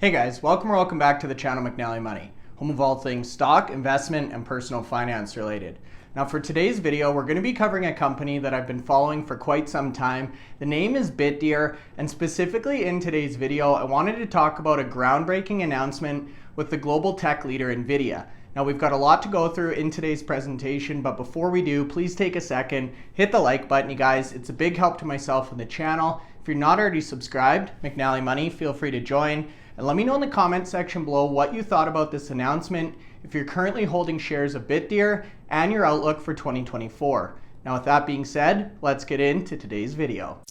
Hey guys, welcome back to the channel McNallie Money, home of all things stock, investment, and personal finance related. Now for today's video, we're going to be covering a company that I've been following for quite some time. The name is Bitdeer, and specifically in today's video, I wanted to talk about a groundbreaking announcement with the global tech leader Nvidia. Now we've got a lot to go through in today's presentation, but before we do, please take a second, hit the like button, you guys. It's a big help to myself and the channel. If you're not already subscribed, McNallie Money, feel free to join. And let me know in the comment section below what you thought about this announcement, if you're currently holding shares of Bitdeer, and your outlook for 2024. Now with that being said, let's get into today's video.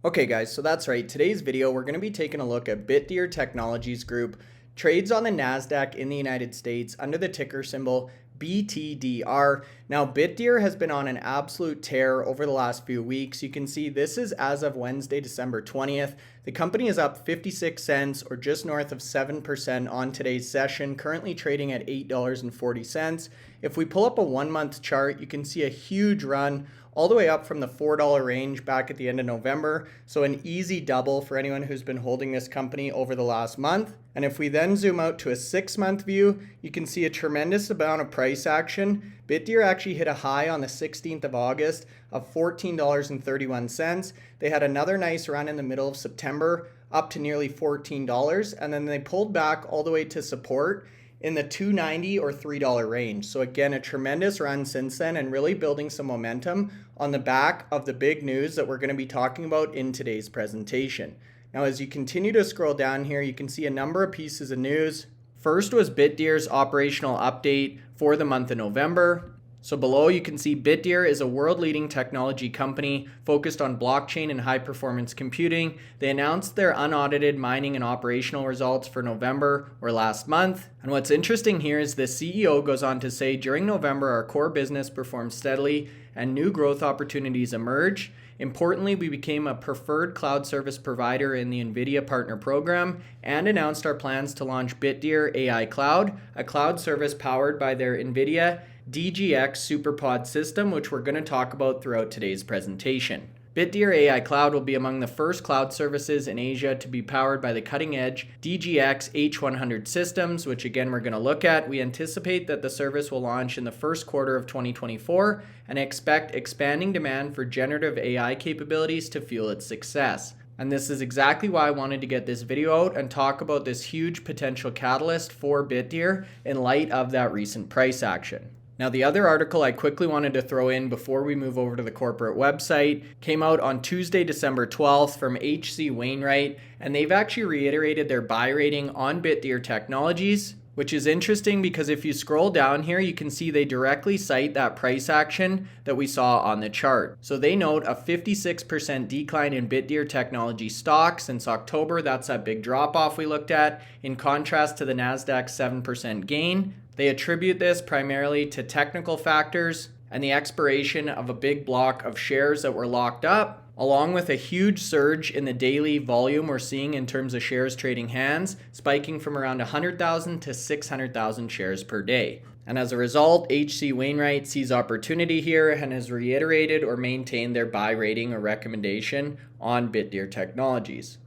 Okay guys, so that's right. Today's video, we're going to be taking a look at Bitdeer Technologies Group, trades on the NASDAQ in the United States under the ticker symbol BTDR. Now, Bitdeer has been on an absolute tear over the last few weeks. You can see this is as of Wednesday, December 20th. The company is up 56 cents or just north of 7% on today's session, currently trading at $8.40. If we pull up a 1-month chart, you can see a huge run all the way up from the $4 range back at the end of November. So an easy double for anyone who's been holding this company over the last month. And if we then zoom out to a 6-month view, you can see a tremendous amount of price action. Bitdeer actually hit a high on the 16th of August of $14.31. They had another nice run in the middle of September up to nearly $14. And then they pulled back all the way to support in the $2.90 or $3 range. So again, a tremendous run since then and really building some momentum on the back of the big news that we're going to be talking about in today's presentation. Now, as you continue to scroll down here, you can see a number of pieces of news. First was Bitdeer's operational update for the month of November. So below you can see Bitdeer is a world-leading technology company focused on blockchain and high-performance computing. They announced their unaudited mining and operational results for November or last month. And what's interesting here is the CEO goes on to say, during November, our core business performed steadily and new growth opportunities emerged. Importantly, we became a preferred cloud service provider in the Nvidia partner program and announced our plans to launch Bitdeer AI Cloud, a cloud service powered by their Nvidia DGX SuperPod system, which we're going to talk about throughout today's presentation. Bitdeer AI Cloud will be among the first cloud services in Asia to be powered by the cutting-edge DGX H100 systems, which again we're going to look at. We anticipate that the service will launch in the first quarter of 2024 and expect expanding demand for generative AI capabilities to fuel its success. And this is exactly why I wanted to get this video out and talk about this huge potential catalyst for Bitdeer in light of that recent price action. Now, the other article I quickly wanted to throw in before we move over to the corporate website came out on Tuesday, December 12th from H.C. Wainwright, and they've actually reiterated their buy rating on Bitdeer Technologies, which is interesting because if you scroll down here, you can see they directly cite that price action that we saw on the chart. So they note a 56% decline in Bitdeer Technology stock since October. That's that big drop off we looked at, in contrast to the NASDAQ 7% gain. They attribute this primarily to technical factors and the expiration of a big block of shares that were locked up, along with a huge surge in the daily volume we're seeing in terms of shares trading hands, spiking from around 100,000 to 600,000 shares per day. And as a result, H.C. Wainwright sees opportunity here and has reiterated or maintained their buy rating or recommendation on Bitdeer Technologies.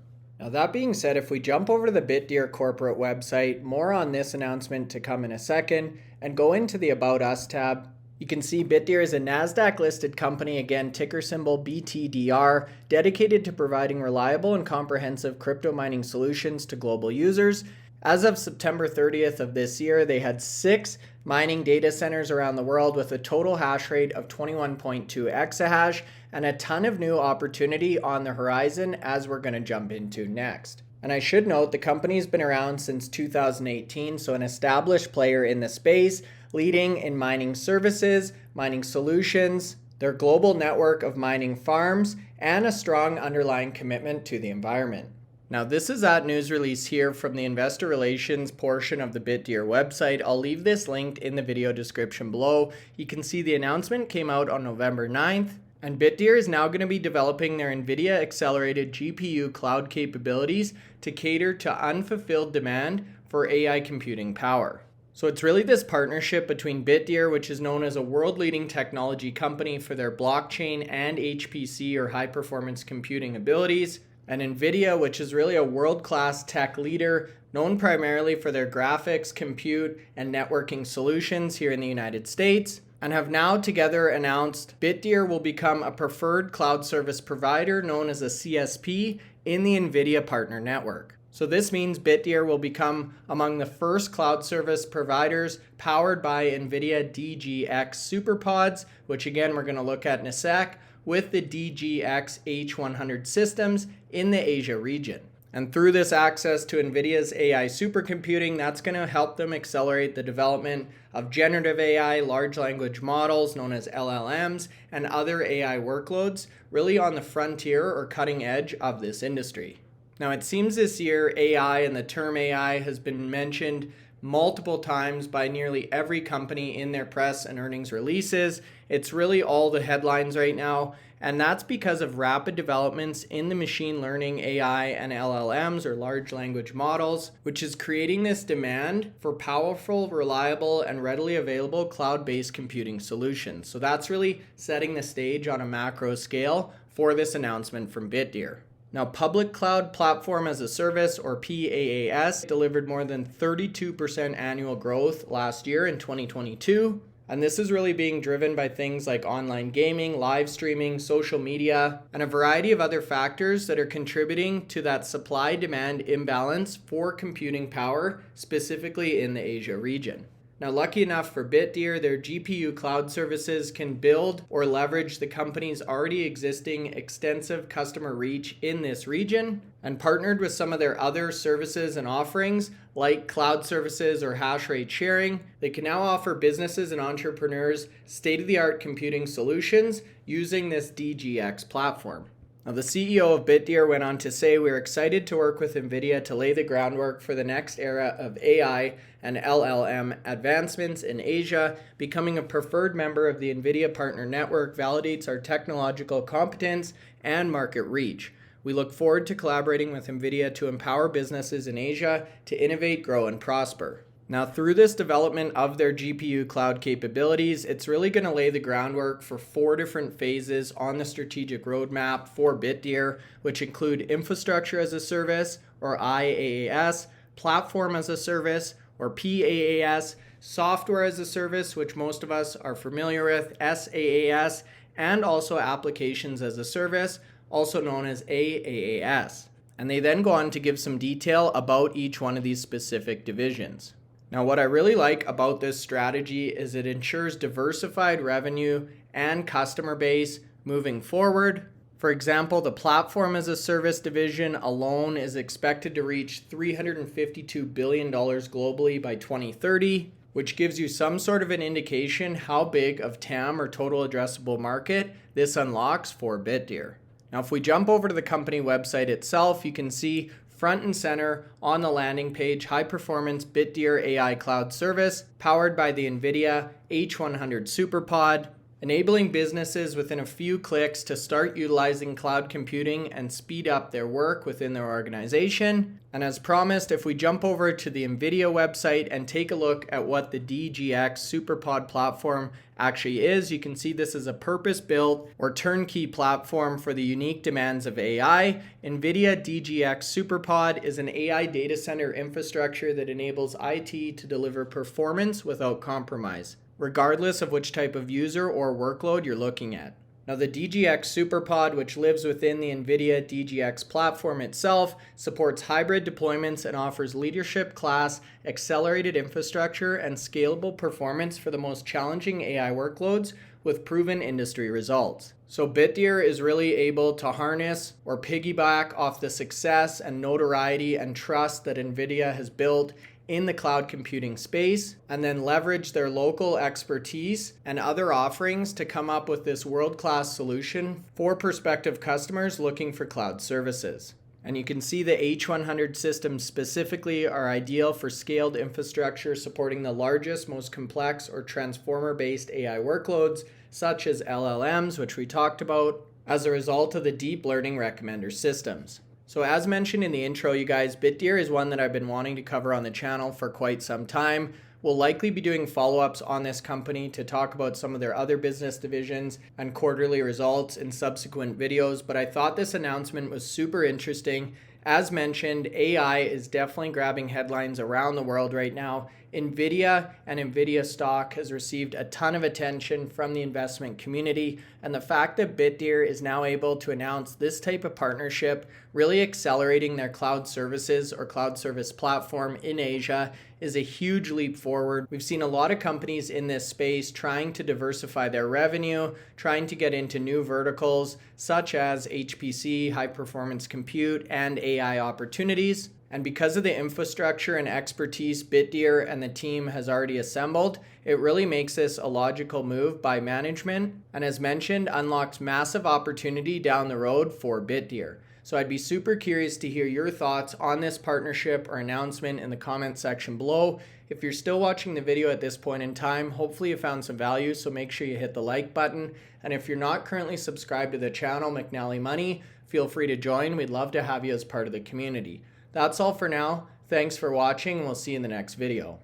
Now that being said, if we jump over to the Bitdeer corporate website, more on this announcement to come in a second, and go into the About Us tab, you can see Bitdeer is a NASDAQ listed company, again ticker symbol BTDR, dedicated to providing reliable and comprehensive crypto mining solutions to global users. As of September 30th of this year, they had 6 mining data centers around the world with a total hash rate of 21.2 exahash and a ton of new opportunity on the horizon, as we're going to jump into next. And I should note the company's been around since 2018, so an established player in the space, leading in mining services, mining solutions, their global network of mining farms, and a strong underlying commitment to the environment. Now, this is that news release here from the investor relations portion of the Bitdeer website. I'll leave this linked in the video description below. You can see the announcement came out on November 9th, and Bitdeer is now going to be developing their Nvidia accelerated GPU cloud capabilities to cater to unfulfilled demand for AI computing power. So it's really this partnership between Bitdeer, which is known as a world-leading technology company for their blockchain and HPC or high-performance computing abilities, and Nvidia, which is really a world-class tech leader known primarily for their graphics, compute, and networking solutions here in the United States, and have now together announced Bitdeer will become a preferred cloud service provider known as a CSP in the Nvidia partner network. So this means Bitdeer will become among the first cloud service providers powered by Nvidia DGX SuperPods, which again we're going to look at in a sec, with the DGX H100 systems in the Asia region. And through this access to Nvidia's AI supercomputing, that's going to help them accelerate the development of generative AI, large language models known as LLMs, and other AI workloads, really on the frontier or cutting edge of this industry. Now, it seems this year AI and the term AI has been mentioned multiple times by nearly every company in their press and earnings releases. It's really all the headlines right now, and that's because of rapid developments in the machine learning AI and LLMs or large language models, which is creating this demand for powerful, reliable, and readily available cloud-based computing solutions. So that's really setting the stage on a macro scale for this announcement from Bitdeer. Now, Public Cloud Platform as a Service, or PaaS, delivered more than 32% annual growth last year in 2022. And this is really being driven by things like online gaming, live streaming, social media, and a variety of other factors that are contributing to that supply-demand imbalance for computing power, specifically in the Asia region. Now, lucky enough for Bitdeer, their GPU cloud services can build or leverage the company's already existing extensive customer reach in this region, and partnered with some of their other services and offerings like cloud services or hash rate sharing, they can now offer businesses and entrepreneurs state-of-the-art computing solutions using this DGX platform. Now, the CEO of Bitdeer went on to say, "We're excited to work with Nvidia to lay the groundwork for the next era of AI and LLM advancements in Asia. Becoming a preferred member of the Nvidia Partner Network validates our technological competence and market reach. We look forward to collaborating with Nvidia to empower businesses in Asia to innovate, grow, and prosper." Now, through this development of their GPU cloud capabilities, it's really going to lay the groundwork for 4 different phases on the strategic roadmap for Bitdeer, which include infrastructure as a service, or IaaS, platform as a service, or PaaS, software as a service, which most of us are familiar with, SaaS, and also applications as a service, also known as AaaS. And they then go on to give some detail about each one of these specific divisions. Now, what I really like about this strategy is it ensures diversified revenue and customer base moving forward. For example, the platform as a service division alone is expected to reach $352 billion globally by 2030, which gives you some sort of an indication how big of TAM or total addressable market this unlocks for Bitdeer. Now, if we jump over to the company website itself, you can see front and center on the landing page, high-performance Bitdeer AI cloud service powered by the Nvidia H100 SuperPod, enabling businesses within a few clicks to start utilizing cloud computing and speed up their work within their organization. And as promised, if we jump over to the Nvidia website and take a look at what the DGX SuperPod platform actually is, you can see this is a purpose-built or turnkey platform for the unique demands of AI. Nvidia DGX SuperPod is an AI data center infrastructure that enables IT to deliver performance without compromise, regardless of which type of user or workload you're looking at. Now, the DGX SuperPod, which lives within the Nvidia DGX platform itself, supports hybrid deployments and offers leadership class, accelerated infrastructure, and scalable performance for the most challenging AI workloads with proven industry results. So Bitdeer is really able to harness or piggyback off the success and notoriety and trust that Nvidia has built in the cloud computing space, and then leverage their local expertise and other offerings to come up with this world-class solution for prospective customers looking for cloud services. And you can see the H100 systems specifically are ideal for scaled infrastructure supporting the largest, most complex or transformer-based AI workloads, such as LLMs, which we talked about, as a result of the deep learning recommender systems. So as mentioned in the intro, you guys, Bitdeer is one that I've been wanting to cover on the channel for quite some time. We'll likely be doing follow-ups on this company to talk about some of their other business divisions and quarterly results in subsequent videos, but I thought this announcement was super interesting. As mentioned, AI is definitely grabbing headlines around the world right now. Nvidia and Nvidia stock has received a ton of attention from the investment community, and the fact that Bitdeer is now able to announce this type of partnership, really accelerating their cloud services or cloud service platform in Asia, is a huge leap forward. We've seen a lot of companies in this space trying to diversify their revenue, trying to get into new verticals such as HPC, high performance compute, and AI opportunities. And because of the infrastructure and expertise Bitdeer and the team has already assembled, it really makes this a logical move by management, and as mentioned, unlocks massive opportunity down the road for Bitdeer. So I'd be super curious to hear your thoughts on this partnership or announcement in the comment section below. If you're still watching the video at this point in time, hopefully you found some value, so make sure you hit the like button. And if you're not currently subscribed to the channel, McNallie Money, feel free to join. We'd love to have you as part of the community. That's all for now. Thanks for watching, and we'll see you in the next video.